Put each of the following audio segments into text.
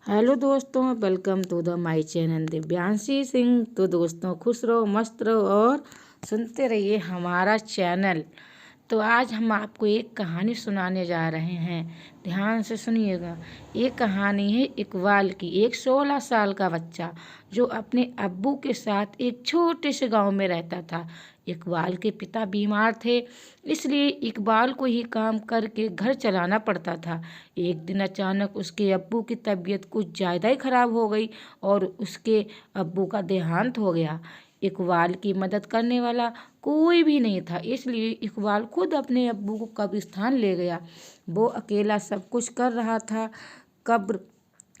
Hello दोस्तों, welcome to the my channel Divyanshi Singh. तो दोस्तों, खुश रहो, मस्त रहो और सुनते रहिए हमारा चैनल। तो आज हम आपको एक कहानी सुनाने जा रहे हैं, ध्यान से सुनिएगा। ये कहानी है इकबाल की। एक 16 साल का बच्चा जो अपने अब्बू के साथ एक छोटे से गांव में रहता था। इकबाल के पिता बीमार थे, इसलिए इकबाल को ही काम करके घर चलाना पड़ता था। एक दिन अचानक उसके अब्बू की तबीयत कुछ ज़्यादा ही खराब हो गई और उसके अब्बू का देहांत हो गया। इकबाल की मदद करने वाला कोई भी नहीं था, इसलिए इकबाल खुद अपने अब्बू को कब्रिस्तान ले गया। वो अकेला सब कुछ कर रहा था। कब्र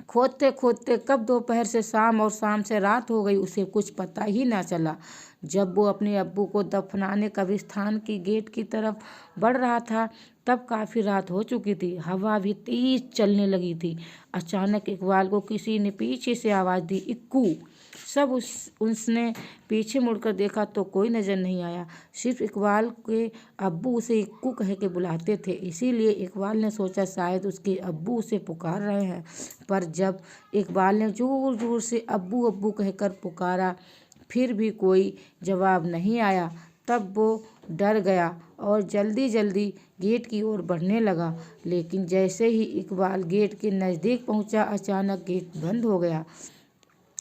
खोदते खोदते कब दोपहर से शाम और शाम से रात हो गई, उसे कुछ पता ही ना चला। जब वो अपने अब्बू को दफनाने कब्रिस्तान की गेट की तरफ बढ़ रहा था, तब काफ़ी रात हो चुकी थी। हवा भी तेज चलने लगी थी। अचानक इकबाल को किसी ने पीछे से आवाज़ दी, इक्कू। उसने पीछे मुड़कर देखा तो कोई नज़र नहीं आया। सिर्फ इकबाल के अब्बू उसे इक्कू कह के बुलाते थे, इसीलिए इकबाल ने सोचा शायद उसके अब्बू उसे पुकार रहे हैं। पर जब इकबाल ने जोर जोर से अब्बू अब्बू कहकर पुकारा, फिर भी कोई जवाब नहीं आया। तब वो डर गया और जल्दी जल्दी गेट की ओर बढ़ने लगा। लेकिन जैसे ही इकबाल गेट के नज़दीक पहुंचा, अचानक गेट बंद हो गया।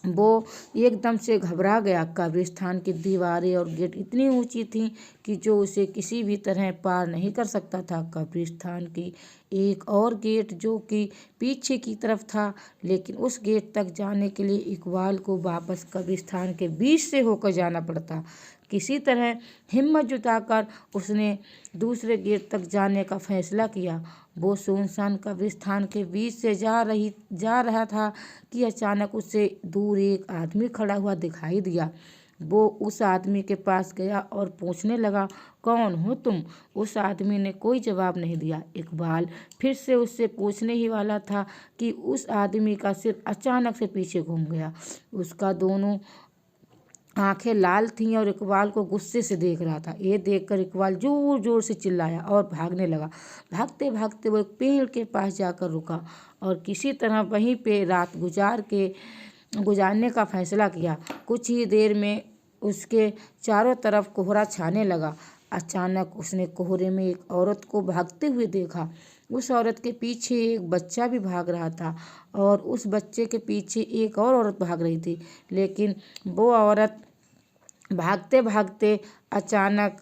वो एकदम से घबरा गया। कब्रिस्तान की दीवारें और गेट इतनी ऊंची थीं कि जो उसे किसी भी तरह पार नहीं कर सकता था। कब्रिस्तान की एक और गेट जो कि पीछे की तरफ था, लेकिन उस गेट तक जाने के लिए इकबाल को वापस कब्रिस्तान के बीच से होकर जाना पड़ता। किसी तरह हिम्मत जुटाकर उसने दूसरे गेट तक जाने का फैसला किया। वो सुनसान कब्रिस्तान के बीच से जा रहा था कि अचानक उसे दूर एक आदमी खड़ा हुआ दिखाई दिया। वो उस आदमी के पास गया और पूछने लगा, कौन हो तुम? उस आदमी ने कोई जवाब नहीं दिया। इकबाल फिर से उससे पूछने ही वाला था कि उस आदमी का सिर अचानक से पीछे घूम गया। उसका दोनों आंखें लाल थीं और इकबाल को गुस्से से देख रहा था। ये देखकर इकबाल जोर जोर से चिल्लाया और भागने लगा। भागते भागते वो एक पेड़ के पास जाकर रुका और किसी तरह वहीं पे रात गुजारने का फैसला किया। कुछ ही देर में उसके चारों तरफ कोहरा छाने लगा। अचानक उसने कोहरे में एक औरत को भागते हुए देखा। उस औरत के पीछे एक बच्चा भी भाग रहा था और उस बच्चे के पीछे एक और औरत भाग रही थी। लेकिन वो औरत भागते भागते अचानक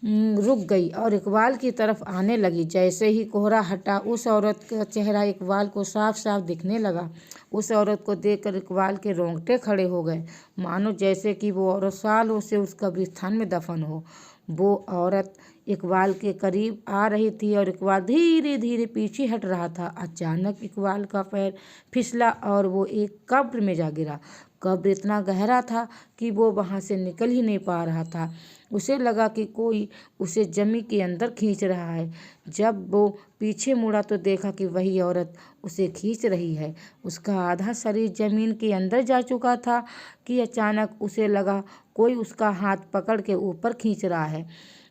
रुक गई और इकबाल की तरफ आने लगी। जैसे ही कोहरा हटा, उस औरत का चेहरा इकबाल को साफ साफ दिखने लगा। उस औरत को देखकर इकबाल के रोंगटे खड़े हो गए, मानो जैसे कि वो औरत सालों से उस कब्रिस्तान में दफन हो। वो औरत इकबाल के करीब आ रही थी और इकबाल धीरे धीरे पीछे हट रहा था। अचानक इकबाल का पैर फिसला और वो एक कब्र में जा गिरा। कब्र इतना गहरा था कि वो वहाँ से निकल ही नहीं पा रहा था। उसे लगा कि कोई उसे जमीन के अंदर खींच रहा है। जब वो पीछे मुड़ा तो देखा कि वही औरत उसे खींच रही है। उसका आधा शरीर जमीन के अंदर जा चुका था कि अचानक उसे लगा कोई उसका हाथ पकड़ के ऊपर खींच रहा है।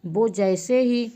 वो जैसे ही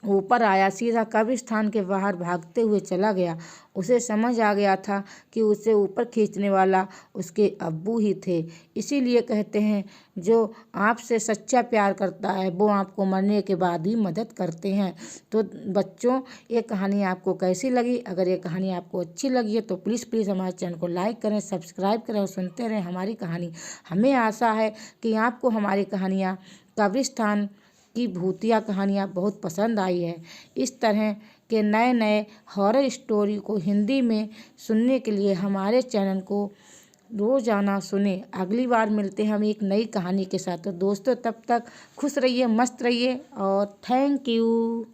ऊपर आया, सीधा कब्रिस्तान के बाहर भागते हुए चला गया। उसे समझ आ गया था कि उसे ऊपर खींचने वाला उसके अब्बू ही थे। इसीलिए कहते हैं, जो आपसे सच्चा प्यार करता है वो आपको मरने के बाद ही मदद करते हैं। तो बच्चों, ये कहानी आपको कैसी लगी? अगर ये कहानी आपको अच्छी लगी है तो प्लीज़ हमारे चैनल को लाइक करें, सब्सक्राइब करें और सुनते रहें हमारी कहानी। हमें आशा है कि आपको हमारी कहानियाँ, कब्रिस्तान की भूतिया कहानियाँ बहुत पसंद आई है। इस तरह के नए नए हॉरर स्टोरी को हिंदी में सुनने के लिए हमारे चैनल को रोज़ाना सुने। अगली बार मिलते हैं हम एक नई कहानी के साथ। तो दोस्तों, तब तक खुश रहिए, मस्त रहिए और थैंक यू।